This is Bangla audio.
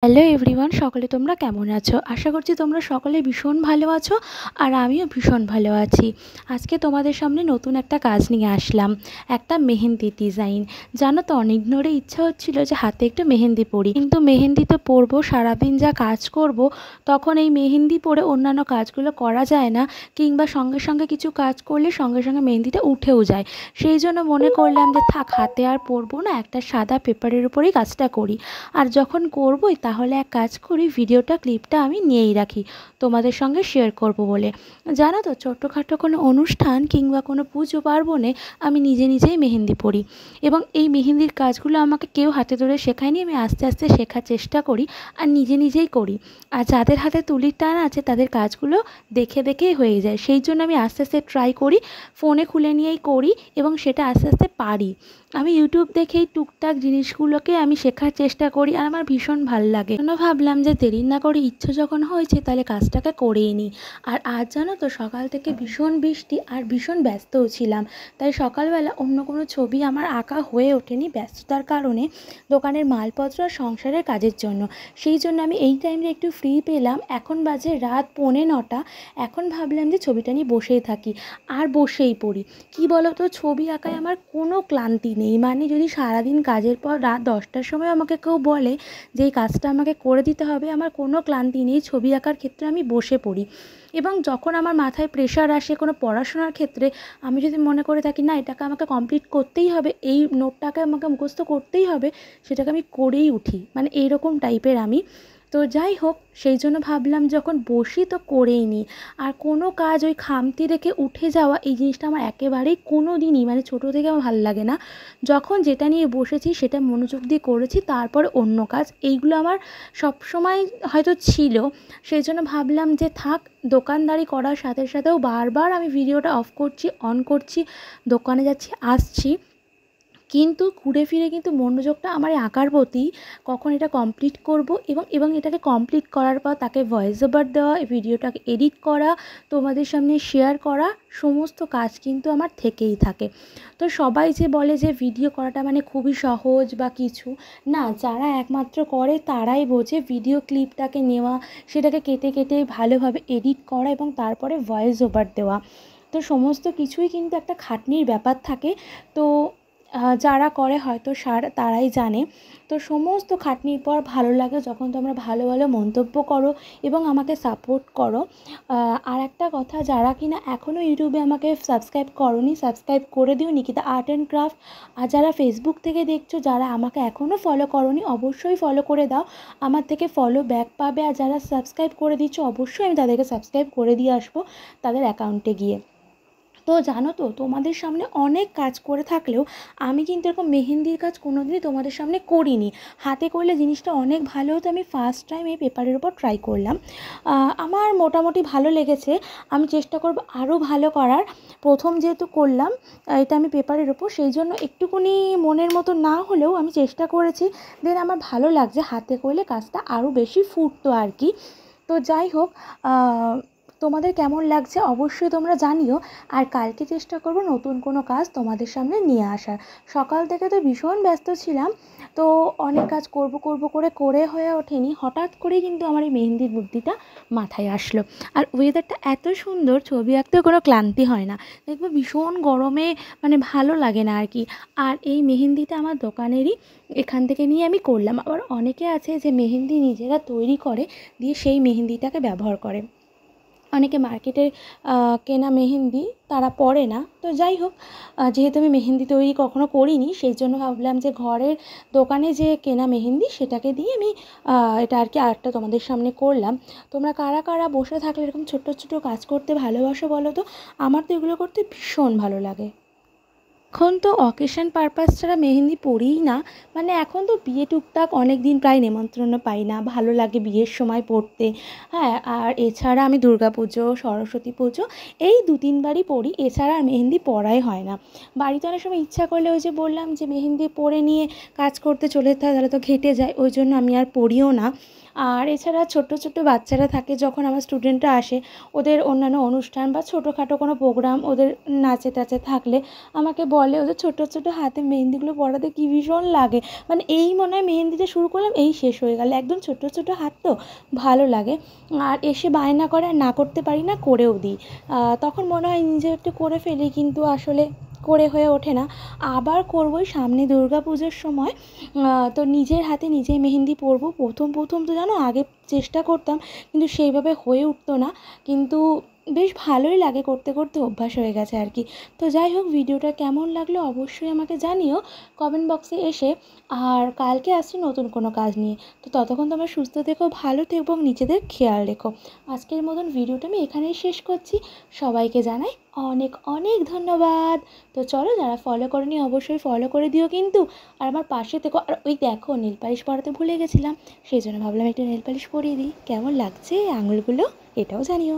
হ্যালো এভরিওয়ান, সকলে তোমরা কেমন আছো? আশা করছি তোমরা সকলে ভীষণ ভালো আছো আর আমিও ভীষণ ভালো আছি। আজকে তোমাদের সামনে নতুন একটা কাজ নিয়ে আসলাম, একটা মেহেন্দি ডিজাইন। জানো তো, অনেক ধরে ইচ্ছা হচ্ছিল যে হাতে একটু মেহেন্দি পরি, কিন্তু মেহেন্দি তো পরবো, সারাদিন যা কাজ করব তখন এই মেহেন্দি পরে অন্যান্য কাজগুলো করা যায় না, কিংবা সঙ্গে সঙ্গে কিছু কাজ করলে সঙ্গে সঙ্গে মেহেন্দিটা উঠেও যায়। সেই জন্য মনে করলাম যে থাক, হাতে আর পরবো না, একটা সাদা পেপারের উপরেই কাজটা করি। আর যখন করবই তাহলে এক কাজ করি, ক্লিপটা আমি নিয়েই রাখি, তোমাদের সঙ্গে শেয়ার করব বলে। জানো তো, ছোট্টখাটো কোনো অনুষ্ঠান কিংবা কোনো পুজো পার্বণে আমি নিজে নিজেই মেহেন্দি পরি, এবং এই মেহেন্দির কাজগুলো আমাকে কেউ হাতে ধরে শেখায়নি, আমি আস্তে আস্তে শেখার চেষ্টা করি আর নিজে নিজেই করি। আর যাদের হাতে তুলির টান আছে তাদের কাজগুলো দেখে দেখেই হয়ে যায়, সেই জন্য আমি আস্তে আস্তে ট্রাই করি, ফোনে খুলে নিয়েই করি এবং সেটা আস্তে আস্তে পারি। আমি ইউটিউব দেখেই টুকটাক জিনিসগুলোকে আমি শেখার চেষ্টা করি আর আমার ভীষণ ভালো লাগে। ভাবলাম যে দেরি না করে, ইচ্ছে যখন হয়েছে তাহলে কাজটাকে করেই নিই। আর আজ জানো তো, সকাল থেকে ভীষণ বৃষ্টি আর ভীষণ ব্যস্তও ছিলাম, তাই সকালবেলা অন্য কোনো ছবি আমার আঁকা হয়ে ওঠেনি ব্যস্ততার কারণে, দোকানের মালপত্র আর সংসারের কাজের জন্য। সেই জন্য আমি এই টাইমে একটু ফ্রি পেলাম। এখন বাজে রাত 9:45। এখন ভাবলাম যে ছবিটা নিয়ে বসেই থাকি আর বসেই পড়ি। কি বলো তো, ছবি আঁকায় আমার কোনো ক্লান্তি নেই। মানে যদি সারাদিন কাজের পর রাত 10টার সময় আমাকে কেউ বলে যে এই কাজটা আমাকে করে দিতে হবে, আমার কোনো ক্লান্তি নেই। ছবি আঁকার ক্ষেত্রে আমি বসে পড়ি, এবং যখন আমার মাথায় প্রেশার আসে কোনো পড়াশোনার ক্ষেত্রে, আমি যদি মনে করে থাকি না এটাকে আমাকে কমপ্লিট করতেই হবে, এই নোটটাকে আমাকে মুখস্থ করতেই হবে, সেটাকে আমি করেই উঠি। মানে এইরকম টাইপের আমি। তো যাই হোক, সেই জন্য ভাবলাম যখন বসি তো করেই নিই। আর কোনো কাজ ওই খামতি রেখে উঠে যাওয়া, এই জিনিসটা আমার একেবারেই কোনো দিনই, মানে ছোটো থেকে আমার ভালো লাগে না। যখন যেটা নিয়ে বসেছি সেটা মনোযোগ দিয়ে করেছি, তারপর অন্য কাজ, এইগুলো আমার সবসময় হয়তো ছিল। সেই জন্য ভাবলাম যে থাক, দোকানদারি করার সাথে সাথেও বারবার আমি ভিডিওটা অফ করছি, অন করছি, দোকানে যাচ্ছি, আসছি, কিন্তু ঘুরে ফিরে কিন্তু মনোযোগটা আমার আঁকার প্রতি, কখন এটা কমপ্লিট করব এবং এবং এটাকে কমপ্লিট করার পর তাকে ভয়েস ওভার দেওয়া, ভিডিওটাকে এডিট করা, তোমাদের সামনে শেয়ার করা, সমস্ত কাজ কিন্তু আমার থেকেই থাকে। তো সবাই যে বলে যে ভিডিও করাটা মানে খুবই সহজ বা কিছু না, যারা একমাত্র করে তারাই বোঝে ভিডিও ক্লিপটাকে নেওয়া, সেটাকে কেটে কেটে ভালোভাবে এডিট করা এবং তারপরে ভয়েস ওভার দেওয়া। তো সমস্ত কিছুই কিন্তু একটা খাটনির ব্যাপার থাকে। তো যারা করে হয়তো তারাই জানে। তো সমস্ত খাটনির পর ভালো লাগে যখন তোমরা ভালো ভালো মন্তব্য করো এবং আমাকে সাপোর্ট করো। আর একটা কথা, যারা কিনা এখনও ইউটিউবে আমাকে সাবস্ক্রাইব করোনি, সাবস্ক্রাইব করে দিও, নিকিতা আর্ট অ্যান্ড ক্রাফট। আর যারা ফেসবুক থেকে দেখছো, যারা আমাকে এখনও ফলো করোনি, অবশ্যই ফলো করে দাও, আমার থেকে ফলো ব্যাক পাবে। আর যারা সাবস্ক্রাইব করে দিচ্ছ, অবশ্যই আমি তাদেরকে সাবস্ক্রাইব করে দিয়ে আসবো তাদের অ্যাকাউন্টে গিয়ে। তো জানো তো, তোমাদের সামনে অনেক কাজ করে থাকলেও আমি কিন্তু এরকম মেহেন্দির কাজ কোনোদিনই তোমাদের সামনে করিনি। হাতে করলে জিনিসটা অনেক ভালো হতো। আমি ফার্স্ট টাইম এই পেপারের উপর ট্রাই করলাম, আমার মোটামুটি ভালো লেগেছে। আমি চেষ্টা করব আরও ভালো করার। প্রথম যেহেতু করলাম এটা আমি পেপারের ওপর, সেই জন্য একটুকুনি মনের মতো না হলেও আমি চেষ্টা করেছি। দেন আমার ভালো লাগছে, হাতে করলে কাজটা আরও বেশি ফুটতো আর কি। তো যাই হোক, তোমাদের কেমন লাগছে অবশ্যই তোমরা জানিও। আর কালকে চেষ্টা করব নতুন কোনো কাজ তোমাদের সামনে নিয়ে আসার। সকাল থেকে তো ভীষণ ব্যস্ত ছিলাম, তো অনেক কাজ করে হয়ে ওঠেনি। হঠাৎ করেই কিন্তু আমার এই মেহেন্দির বুদ্ধিটা মাথায় আসলো। আর ওয়েদারটা এত সুন্দর, ছবি আঁকতেও কোনো ক্লান্তি হয় না। দেখবো ভীষণ গরমে মানে ভালো লাগে না আর কি। আর এই মেহেন্দিটা আমার দোকানেরই, এখান থেকে নিয়ে আমি করলাম। আবার অনেকে আছে যে মেহেন্দি নিজেরা তৈরি করে দিয়ে সেই মেহেন্দিটাকে ব্যবহার করে। অনেকে মার্কেটের কেনা মেহেন্দি তারা পরে না। তো যাই হোক, যেহেতু আমি মেহেন্দি তৈরি কখনো করিনি, সেই জন্য ভাবলাম যে ঘরের দোকানে যে কেনা মেহেন্দি সেটাকে দিয়ে আমি এটা আর কি আর্টটা তোমাদের সামনে করলাম। তোমরা কারা কারা বসে থাকলে এরকম ছোট্ট ছোটো কাজ করতে ভালোবাসো বলো তো? আমার তো এগুলো করতে ভীষণ ভালো লাগে। এখন তো অকেশন পারপাস ছাড়া মেহেন্দি পরিই না। মানে এখন তো বিয়ে টুকটাক অনেক দিন প্রায় নেমন্ত্রণ পাই না, ভালো লাগে বিয়ের সময় পরতে। হ্যাঁ, আর এছাড়া আমি দুর্গা পুজো, সরস্বতী পুজো এই 2-3বারই পরি, এছাড়া আর মেহেন্দি পরাই হয় না। বাড়িতে অনেক সময় ইচ্ছা করলে, ওই যে বললাম যে মেহেন্দি পরে নিয়ে কাজ করতে চলে যেতে হয়, তাহলে তো ঘেঁটে যায়, ওই জন্য আমি আর পরিও না। আর এছাড়া ছোট্ট ছোট্ট বাচ্চারা থাকে যখন আমার স্টুডেন্টরা আসে, ওদের অন্যান্য অনুষ্ঠান বা ছোটোখাটো কোনো প্রোগ্রাম, ওদের নাচে টাচে থাকলে আমাকে বলে ওদের ছোটো ছোটো হাতে মেহেন্দিগুলো পরাতে কী ভীষণ লাগে। মানে এই মনে হয় মেহেন্দিটা শুরু করলাম, এই শেষ হয়ে গেল, একদম ছোটো ছোটো হাত তো ভালো লাগে। আর এসে বায়না করে আর না করতে পারি না, করেও দিই। তখন মনে হয় নিজে একটু করে ফেলি, কিন্তু আসলে করে হয়ে ওঠে না। আবার করবোই সামনে দুর্গা পুজোর সময়। তো নিজের হাতে নিজেই মেহেন্দি পরবো। প্রথম প্রথম তো জানো আগে চেষ্টা করতাম, কিন্তু সেইভাবে হয়ে উঠতো না। কিন্তু বেশ ভালোই লাগে, করতে করতে অভ্যাস হয়ে গেছে আর কি। তো যাই হোক, ভিডিওটা কেমন লাগলো অবশ্যই আমাকে জানিও কমেন্ট বক্সে এসে। আর কালকে আসছি নতুন কোনো কাজ নিয়ে। তো ততক্ষণ তোমরা সুস্থ থেকো, ভালো থেকো এবং নিজেদের খেয়াল রেখো। আজকের মতন ভিডিওটা আমি এখানেই শেষ করছি। সবাইকে জানাই অনেক অনেক ধন্যবাদ। তো চলো, যারা ফলো করোনি অবশ্যই ফলো করে দিও কিন্তু। আর আমার পাশে থেকো। আর ওই দেখো, নেল পালিশ পরাতে ভুলে গেছিলাম, সেই জন্য ভাবলাম একটু নেল পালিশ পরিয়ে দিই। কেমন লাগছে আঙুলগুলো এটাও জানিও।